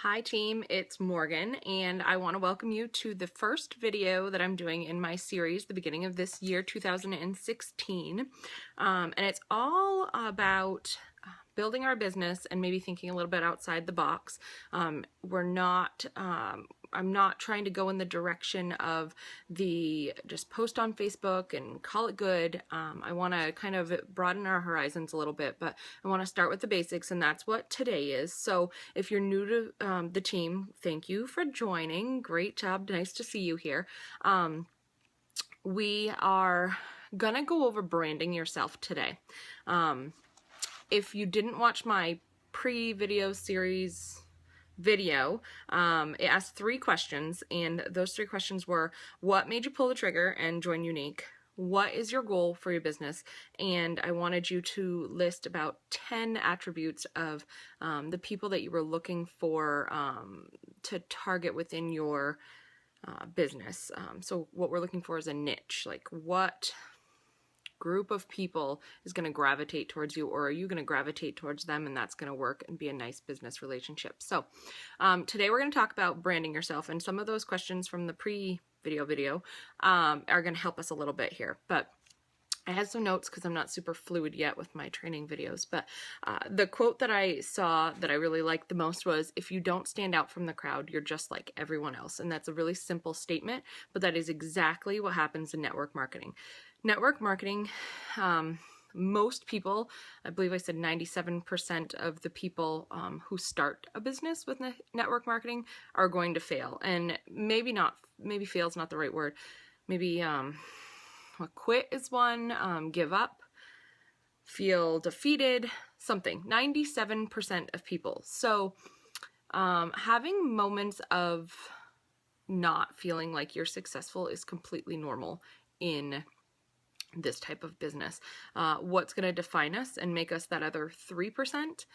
Hi team, it's Morgan, and I want to welcome you to the first video that I'm doing in my series, the beginning of this year, 2016. And it's all about building our business and maybe thinking a little bit outside the box. I'm not trying to go in the direction of the just post on Facebook and call it good. I want to kind of broaden our horizons a little bit, but I want to start with the basics, and that's what today is. So if you're new to the team, thank you for joining. Great job. Nice to see you here. We are gonna go over branding yourself today. If you didn't watch my pre-video series video, it asked 3 questions, and those 3 questions were: what made you pull the trigger and join Unique? What is your goal for your business? And I wanted you to list about 10 attributes of the people that you were looking for to target within your business. So what we're looking for is a niche, like what group of people is going to gravitate towards you, or are you going to gravitate towards them, and that's going to work and be a nice business relationship. So today we're going to talk about branding yourself, and some of those questions from the pre-video are going to help us a little bit here. But I had some notes because I'm not super fluid yet with my training videos, but the quote that I saw that I really liked the most was, if you don't stand out from the crowd, you're just like everyone else. And that's a really simple statement, but that is exactly what happens in network marketing. Network marketing, most people, I believe I said 97% of the people who start a business with network marketing are going to fail. And maybe fail is not the right word. Maybe quit is one, give up, feel defeated, something. 97% of people. So having moments of not feeling like you're successful is completely normal in this type of business. What's going to define us and make us that other 3%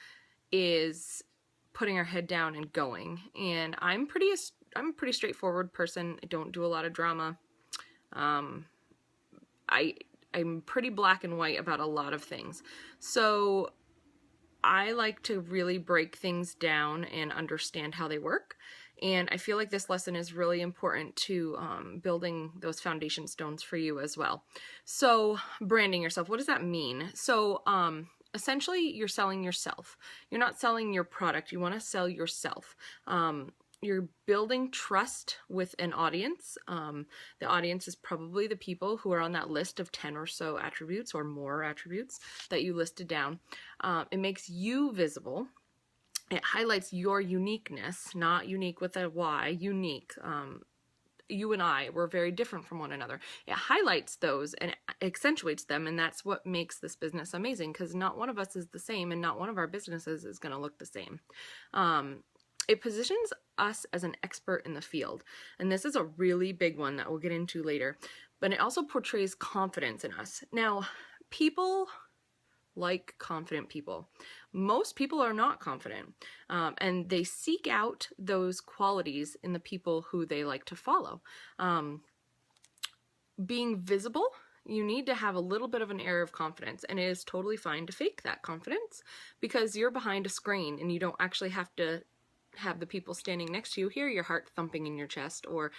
is putting our head down and going. And I'm a pretty straightforward person. I don't do a lot of drama. I'm pretty black and white about a lot of things. So I like to really break things down and understand how they work. And I feel like this lesson is really important to building those foundation stones for you as well. So branding yourself, what does that mean? So essentially you're selling yourself. You're not selling your product. You want to sell yourself. You're building trust with an audience. The audience is probably the people who are on that list of 10 or so attributes or more attributes that you listed down. It makes you visible. It highlights your uniqueness, not unique with a Y, unique. You and I, we're very different from one another. It highlights those and accentuates them, and that's what makes this business amazing, because not one of us is the same, and not one of our businesses is going to look the same. It positions us as an expert in the field, and this is a really big one that we'll get into later, but it also portrays confidence in us. Now, people like confident people. Most people are not confident, and they seek out those qualities in the people who they like to follow. Being visible, you need to have a little bit of an air of confidence, and it is totally fine to fake that confidence because you're behind a screen and you don't actually have to have the people standing next to you hear your heart thumping in your chest or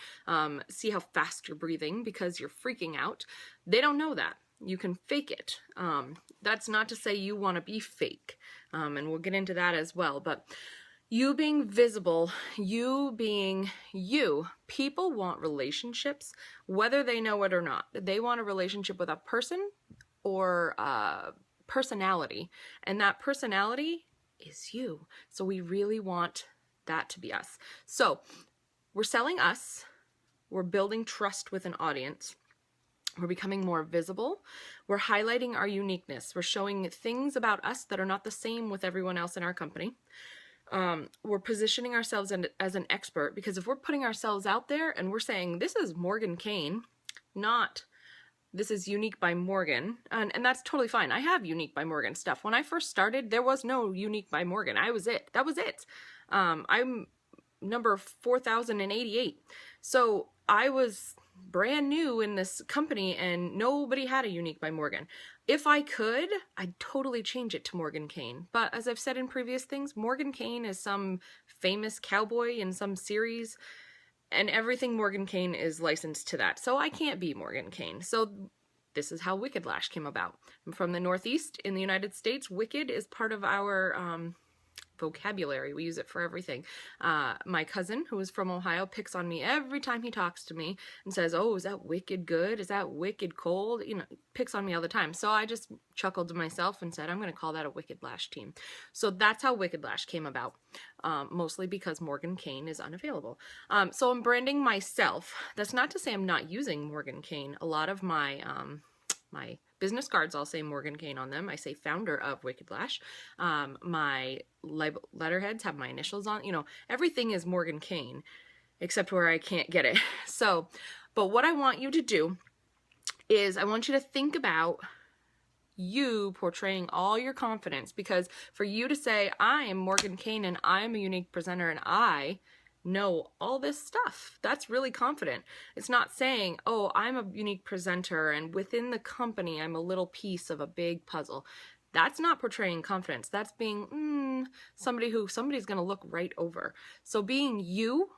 see how fast you're breathing because you're freaking out. They don't know that. You can fake it. That's not to say you want to be fake, and we'll get into that as well, but you being visible, you being you, people want relationships whether they know it or not. They want a relationship with a person or a personality, and that personality is you. So we really want that to be us. So we're selling us, we're building trust with an audience, we're becoming more visible, we're highlighting our uniqueness, we're showing things about us that are not the same with everyone else in our company. We're positioning ourselves as an expert, because if we're putting ourselves out there and we're saying this is Morgan Kane, not this is Unique by Morgan, and that's totally fine. I have Unique by Morgan stuff. When I first started, there was no Unique by Morgan. I was it. That was it. I'm number 4088. So I was brand new in this company and nobody had a Unique by Morgan. If I could, I'd totally change it to Morgan Kane. But as I've said in previous things, Morgan Kane is some famous cowboy in some series, and everything Morgan Kane is licensed to that. So I can't be Morgan Kane. So this is how WickedLash came about. I'm from the Northeast in the United States. Wicked is part of our vocabulary. We use it for everything. My cousin, who is from Ohio, picks on me every time he talks to me and says, oh, is that wicked good? Is that wicked cold? You know, picks on me all the time. So I just chuckled to myself and said, I'm going to call that a WickedLash team. So that's how WickedLash came about, mostly because Morgan Kane is unavailable. So I'm branding myself. That's not to say I'm not using Morgan Kane. A lot of my my business cards all say Morgan Kane on them. I say founder of WickedLash. My letterheads have my initials on. You know, everything is Morgan Kane, except where I can't get it. So, but what I want you to do is I want you to think about you portraying all your confidence, because for you to say, I am Morgan Kane and I am a unique presenter and I know all this stuff, that's really confident. It's not saying, oh, I'm a unique presenter and within the company I'm a little piece of a big puzzle. That's not portraying confidence. That's being somebody's going to look right over. So being you,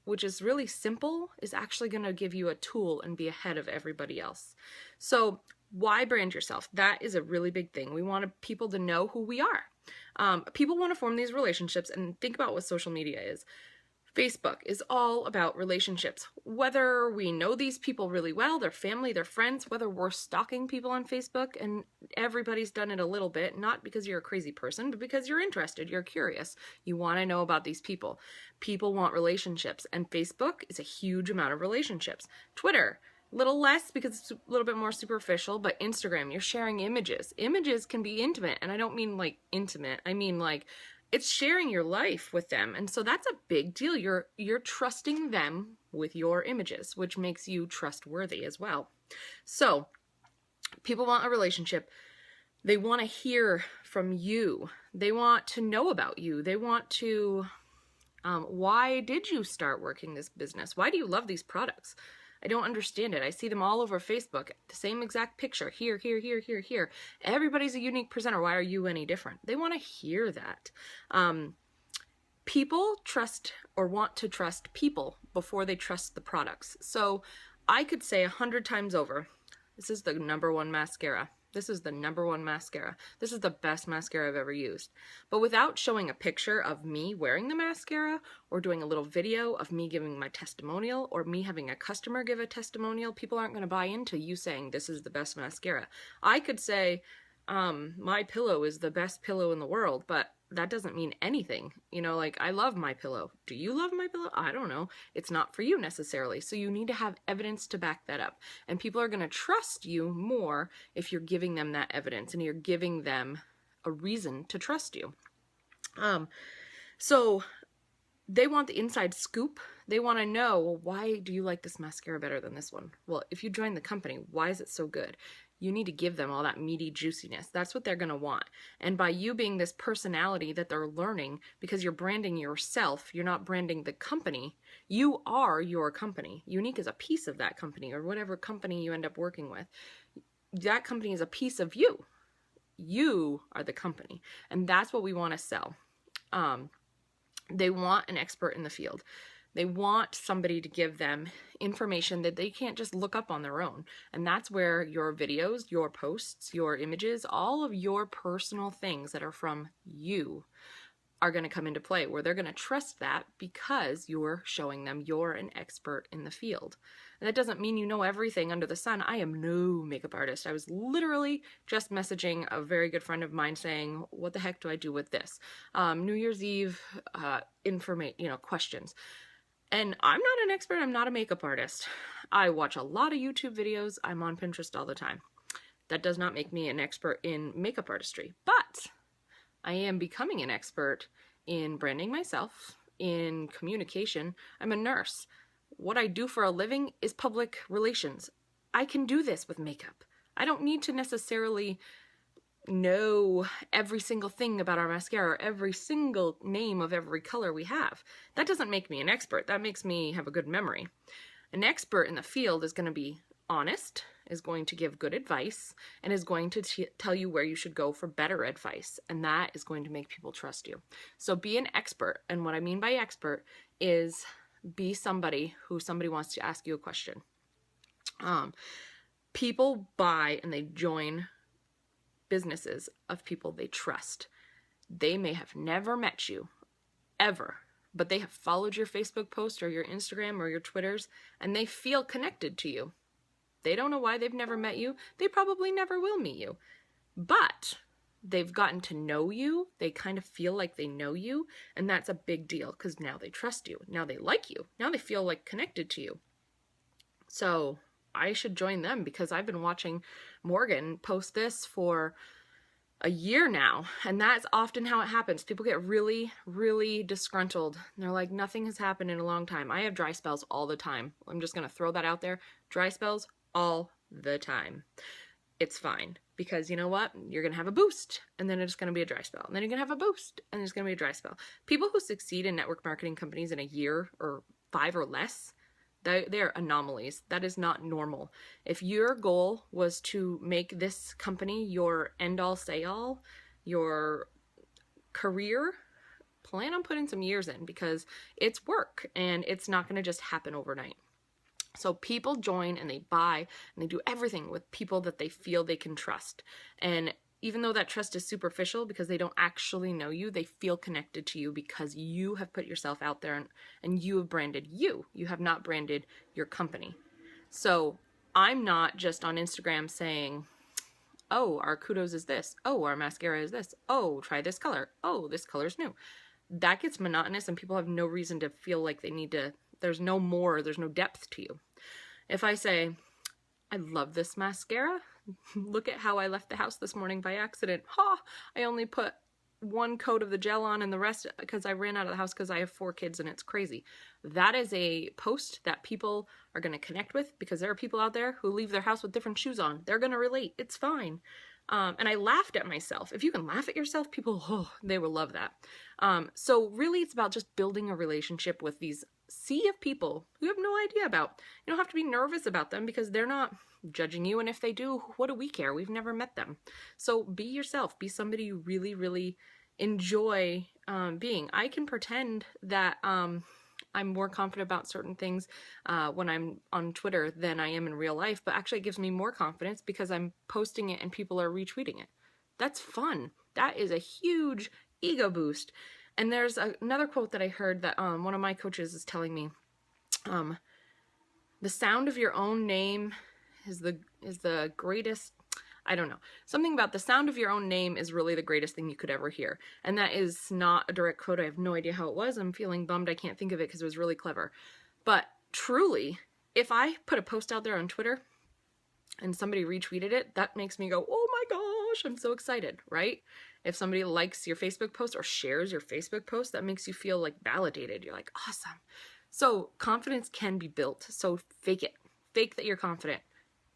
which is really simple, is actually going to give you a tool and be ahead of everybody else. So why brand yourself? That is a really big thing. We want people to know who we are. People want to form these relationships, and think about what social media is. Facebook is all about relationships. Whether we know these people really well, their family, their friends, whether we're stalking people on Facebook, and everybody's done it a little bit, not because you're a crazy person, but because you're interested, you're curious. You want to know about these people. People want relationships, and Facebook is a huge amount of relationships. Twitter, a little less because it's a little bit more superficial, but Instagram, you're sharing images. Images can be intimate, and I don't mean like intimate, I mean like it's sharing your life with them. And so that's a big deal. You're trusting them with your images, which makes you trustworthy as well. So people want a relationship. They want to hear from you. They want to know about you. They want to, why did you start working this business? Why do you love these products? I don't understand it. I see them all over Facebook. The same exact picture. Here, here, here, here, here. Everybody's a unique presenter. Why are you any different? They want to hear that. People trust or want to trust people before they trust the products. So I could say 100 times over, this is the #1 mascara. This is the #1 mascara. This is the best mascara I've ever used. But without showing a picture of me wearing the mascara, or doing a little video of me giving my testimonial, or me having a customer give a testimonial, people aren't going to buy into you saying this is the best mascara. I could say, my pillow is the best pillow in the world, but that doesn't mean anything. You know, like, I love my pillow. Do you love my pillow? I don't know. It's not for you necessarily. So you need to have evidence to back that up. And people are going to trust you more if you're giving them that evidence and you're giving them a reason to trust you. So they want the inside scoop. They want to know, well, why do you like this mascara better than this one? Well, if you join the company, why is it so good? You need to give them all that meaty juiciness. That's what they're going to want. And by you being this personality that they're learning, because you're branding yourself, you're not branding the company. You are your company. Unique is a piece of that company, or whatever company you end up working with. That company is a piece of you. You are the company. And that's what we want to sell. They want an expert in the field. They want somebody to give them information that they can't just look up on their own. And that's where your videos, your posts, your images, all of your personal things that are from you are going to come into play, where they're going to trust that because you're showing them you're an expert in the field. And that doesn't mean you know everything under the sun. I am no makeup artist. I was literally just messaging a very good friend of mine saying, what the heck do I do with this? New Year's Eve questions. And I'm not an expert. I'm not a makeup artist. I watch a lot of YouTube videos. I'm on Pinterest all the time. That does not make me an expert in makeup artistry, but I am becoming an expert in branding myself, in communication. I'm a nurse. What I do for a living is public relations. I can do this with makeup. I don't need to necessarily know every single thing about our mascara, or every single name of every color we have. That doesn't make me an expert. That makes me have a good memory. An expert in the field is going to be honest, is going to give good advice, and is going to tell you where you should go for better advice. And that is going to make people trust you. So be an expert. And what I mean by expert is be somebody who somebody wants to ask you a question. People buy and they join businesses of people they trust. They may have never met you, ever, but they have followed your Facebook post or your Instagram or your Twitters, and they feel connected to you. They don't know why. They've never met you. They probably never will meet you. But they've gotten to know you. They kind of feel like they know you, and that's a big deal because now they trust you. Now they like you. Now they feel like connected to you. So I should join them because I've been watching Morgan post this for a year now, and that's often how it happens. People get really, really disgruntled. They're like, nothing has happened in a long time. I have dry spells all the time. I'm just going to throw that out there. Dry spells all the time. It's fine because you know what? You're going to have a boost and then it's going to be a dry spell. And then you're going to have a boost and it's going to be a dry spell. People who succeed in network marketing companies in a year or 5 or less, they're anomalies. That is not normal. If your goal was to make this company your end-all, say-all, your career, plan on putting some years in because it's work and it's not going to just happen overnight. So people join and they buy and they do everything with people that they feel they can trust. And even though that trust is superficial because they don't actually know you, they feel connected to you because you have put yourself out there and you have branded you. You have not branded your company. So I'm not just on Instagram saying, oh, our kudos is this. Oh, our mascara is this. Oh, try this color. Oh, this color's new. That gets monotonous and people have no reason to feel like they need to, there's no depth to you. If I say, I love this mascara. Look at how I left the house this morning by accident. Ha! I only put 1 coat of the gel on and the rest because I ran out of the house because I have 4 kids and it's crazy. That is a post that people are going to connect with because there are people out there who leave their house with different shoes on. They're going to relate. It's fine. And I laughed at myself. If you can laugh at yourself, people, they will love that. So really it's about just building a relationship with these sea of people who you have no idea about. You don't have to be nervous about them because they're not judging you. And if they do, what do we care? We've never met them. So be yourself. Be somebody you really, really enjoy being. I can pretend that I'm more confident about certain things when I'm on Twitter than I am in real life, but actually it gives me more confidence because I'm posting it and people are retweeting it. That's fun. That is a huge ego boost. And there's another quote that I heard that one of my coaches is telling me, the sound of your own name is the greatest, I don't know. Something about the sound of your own name is really the greatest thing you could ever hear. And that is not a direct quote. I have no idea how it was. I'm feeling bummed I can't think of it because it was really clever. But truly, if I put a post out there on Twitter and somebody retweeted it, that makes me go, oh my gosh, I'm so excited, right? If somebody likes your Facebook post or shares your Facebook post, that makes you feel like validated. You're like, awesome. So confidence can be built. So fake it. Fake that you're confident.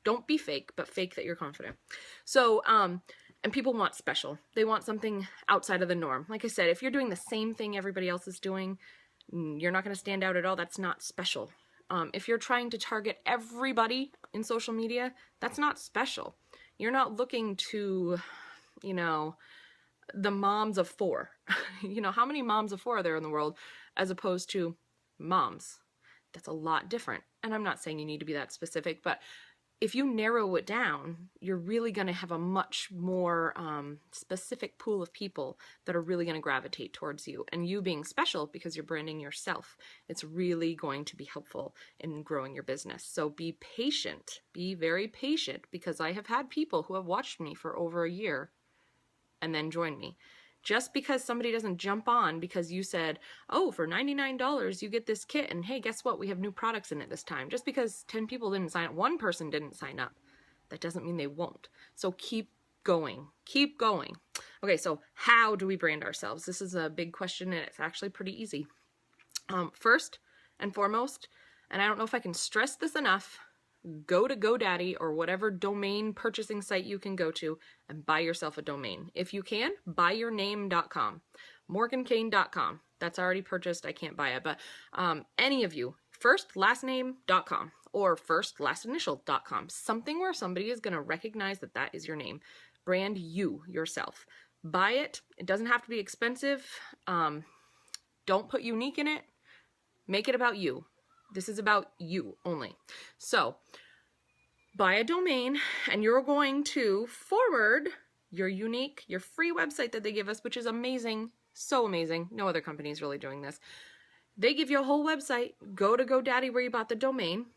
Don't be fake, but fake that you're confident. So, and people want special. They want something outside of the norm. Like I said, if you're doing the same thing everybody else is doing, you're not going to stand out at all. That's not special. If you're trying to target everybody in social media, that's not special. You're not looking to, you know, the moms of 4. You know, how many moms of 4 are there in the world as opposed to moms? That's a lot different. And I'm not saying you need to be that specific, but if you narrow it down, you're really going to have a much more specific pool of people that are really going to gravitate towards you. And you being special because you're branding yourself, it's really going to be helpful in growing your business. So be patient. Be very patient because I have had people who have watched me for over a year and then join me. Just because somebody doesn't jump on because you said, oh, for $99 you get this kit, and hey, guess what? We have new products in it this time. Just because 10 people didn't sign up, 1 person didn't sign up, that doesn't mean they won't. So keep going. Keep going. Okay, so how do we brand ourselves? This is a big question, and it's actually pretty easy. First and foremost, and I don't know if I can stress this enough, go to GoDaddy or whatever domain purchasing site you can go to and buy yourself a domain. If you can, buyyourname.com, morgankane.com. That's already purchased. I can't buy it, but any of you, firstlastname.com or firstlastinitial.com. Something where somebody is going to recognize that that is your name. Brand you yourself. Buy it. It doesn't have to be expensive. Don't put unique in it. Make it about you. This is about you only. So buy a domain and you're going to forward your unique, your free website that they give us, which is amazing. So amazing. No other company is really doing this. They give you a whole website. Go to GoDaddy where you bought the domain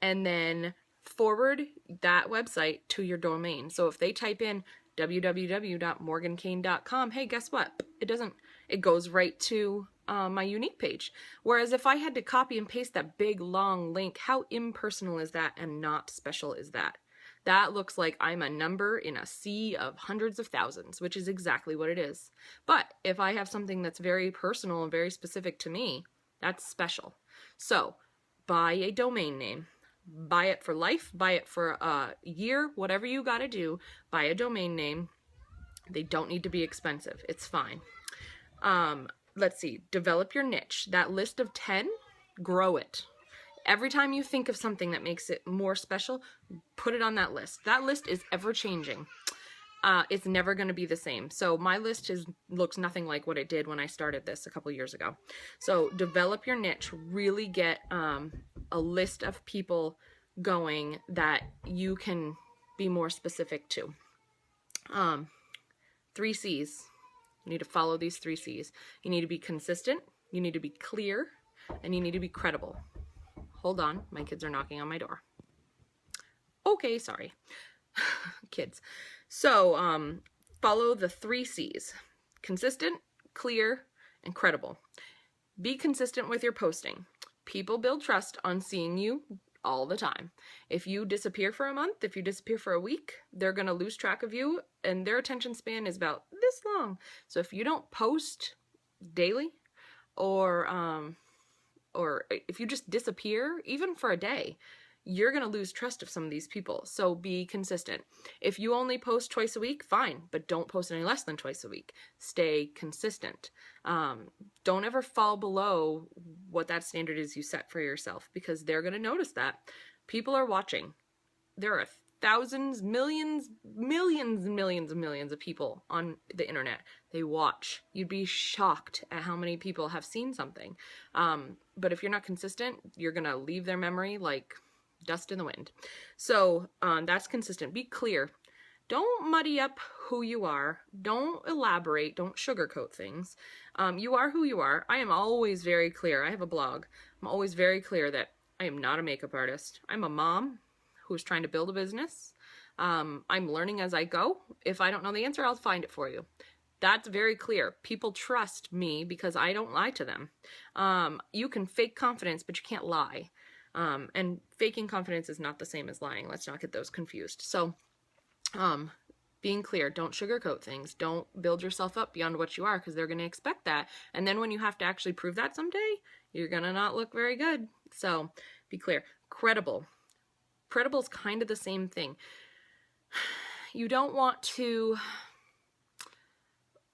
and then forward that website to your domain. So if they type in www.morgankane.com, hey, guess what? It goes right to my unique page. Whereas if I had to copy and paste that big long link, how impersonal is that and not special is that? That looks like I'm a number in a sea of hundreds of thousands, which is exactly what it is. But if I have something that's very personal and very specific to me, that's special. So buy a domain name. Buy it for life, buy it for a year, whatever you got to do. Buy a domain name. They don't need to be expensive. It's fine. Let's see. Develop your niche. That list of 10, grow it. Every time you think of something that makes it more special, put it on that list. That list is ever changing. It's never going to be the same. So my list looks nothing like what it did when I started this a couple years ago. So develop your niche. Really get a list of people going that you can be more specific to. 3 C's. You need to follow these 3 C's. You need to be consistent, you need to be clear, and you need to be credible. Hold on, my kids are knocking on my door. Okay, sorry. Kids. So, follow the 3 C's. Consistent, clear, and credible. Be consistent with your posting. People build trust on seeing you all the time. If you disappear for a month, if you disappear for a week, they're going to lose track of you, and their attention span is about this long. So if you don't post daily, or if you just disappear, even for a day, you're going to lose trust of some of these people. So be consistent. If you only post twice a week, fine, but don't post any less than twice a week. Stay consistent. Don't ever fall below what that standard is you set for yourself, because they're going to notice that. People are watching. There are thousands, millions of people on the internet. They watch. You'd be shocked at how many people have seen something. But if you're not consistent, you're going to leave their memory like dust in the wind. So that's consistent. Be clear. Don't muddy up who you are. Don't elaborate. Don't sugarcoat things. You are who you are. I am always very clear. I have a blog. I'm always very clear that I am not a makeup artist. I'm a mom who's trying to build a business. I'm learning as I go. If I don't know the answer, I'll find it for you. That's very clear. People trust me because I don't lie to them. You can fake confidence, but you can't lie. And faking confidence is not the same as lying. Let's not get those confused. So, being clear, don't sugarcoat things. Don't build yourself up beyond what you are, because they're going to expect that. And then when you have to actually prove that someday, you're going to not look very good. So be clear. Credible. Credible is kind of the same thing. You don't want to,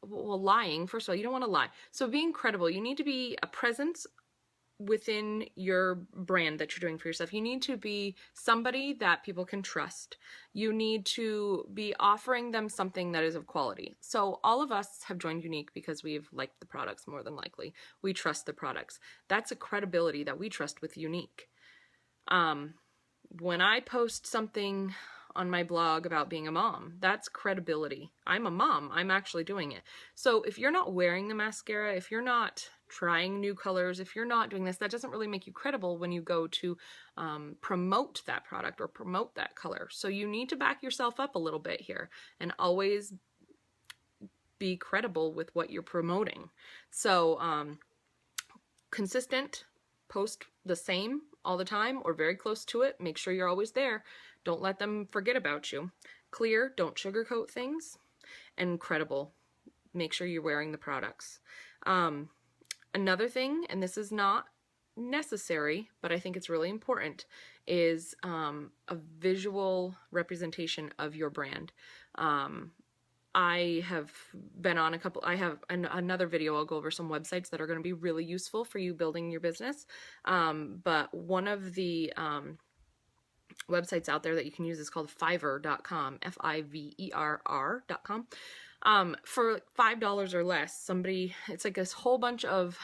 well, lying, first of all, you don't want to lie. So being credible, you need to be a presence within your brand that you're doing for yourself. You need to be somebody that people can trust. You need to be offering them something that is of quality. So all of us have joined Unique because we've liked the products more than likely. We trust the products. That's a credibility that we trust with Unique. When I post something on my blog about being a mom, that's credibility. I'm a mom. I'm actually doing it. So if you're not wearing the mascara, if you're not trying new colors, if you're not doing this, that doesn't really make you credible when you go to promote that product or promote that color. So you need to back yourself up a little bit here and always be credible with what you're promoting. So consistent, post the same all the time or very close to it. Make sure you're always there. Don't let them forget about you. Clear, don't sugarcoat things. And credible, make sure you're wearing the products. Another thing, and this is not necessary, but I think it's really important, is a visual representation of your brand. I have been on I have another video. I'll go over some websites that are going to be really useful for you building your business. But one of the websites out there that you can use is called Fiverr.com, Fiverr.com. For $5 or less, it's like this whole bunch of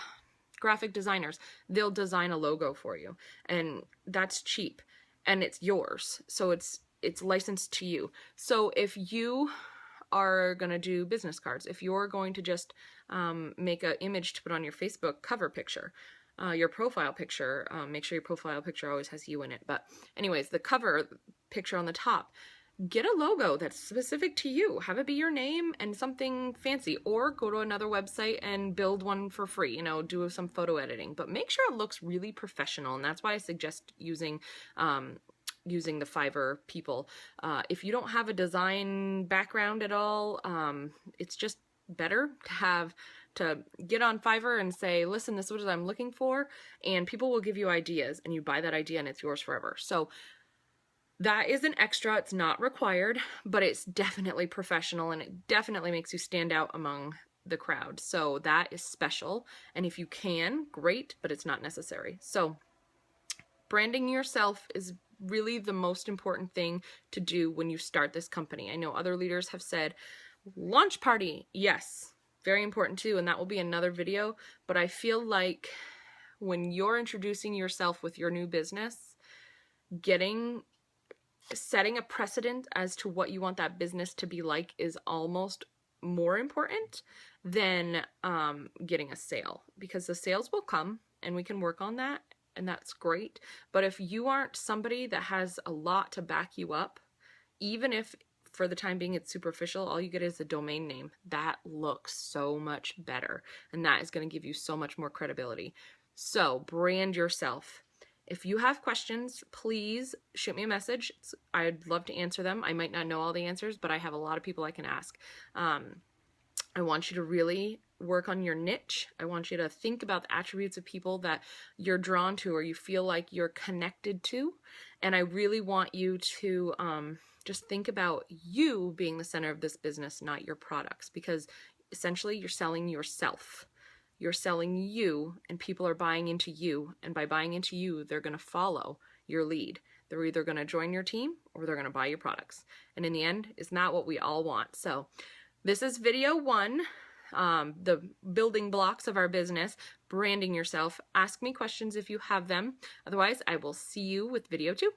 graphic designers, they'll design a logo for you, and that's cheap, and it's yours, so it's licensed to you. So if you are going to do business cards, if you're going to just make an image to put on your Facebook cover picture, your profile picture, make sure your profile picture always has you in it, but anyways, the cover picture on the top, get a logo that's specific to you. Have it be your name and something fancy, or go to another website and build one for free, you know, do some photo editing, but make sure it looks really professional. And that's why I suggest using the Fiverr people. If you don't have a design background at all, it's just better to get on Fiverr and say, listen, this is what I'm looking for, and people will give you ideas, and you buy that idea and it's yours forever. So that is an extra. It's not required, but it's definitely professional, and it definitely makes you stand out among the crowd. So that is special. And if you can, great, but it's not necessary. So branding yourself is really the most important thing to do when you start this company. I know other leaders have said launch party. Yes, very important too. And that will be another video. But I feel like when you're introducing yourself with your new business, setting a precedent as to what you want that business to be like is almost more important than getting a sale, because the sales will come and we can work on that, and that's great. But if you aren't somebody that has a lot to back you up, even if for the time being it's superficial, all you get is a domain name, that looks so much better, and that is going to give you so much more credibility. So brand yourself. If you have questions, please shoot me a message. I'd love to answer them. I might not know all the answers, but I have a lot of people I can ask. I want you to really work on your niche. I want you to think about the attributes of people that you're drawn to or you feel like you're connected to. And I really want you to just think about you being the center of this business, not your products, because essentially you're selling yourself. You're selling you, and people are buying into you, and by buying into you, they're going to follow your lead. They're either going to join your team or they're going to buy your products. And in the end, it's not what we all want. So this is video 1, the building blocks of our business, branding yourself. Ask me questions if you have them. Otherwise, I will see you with video 2.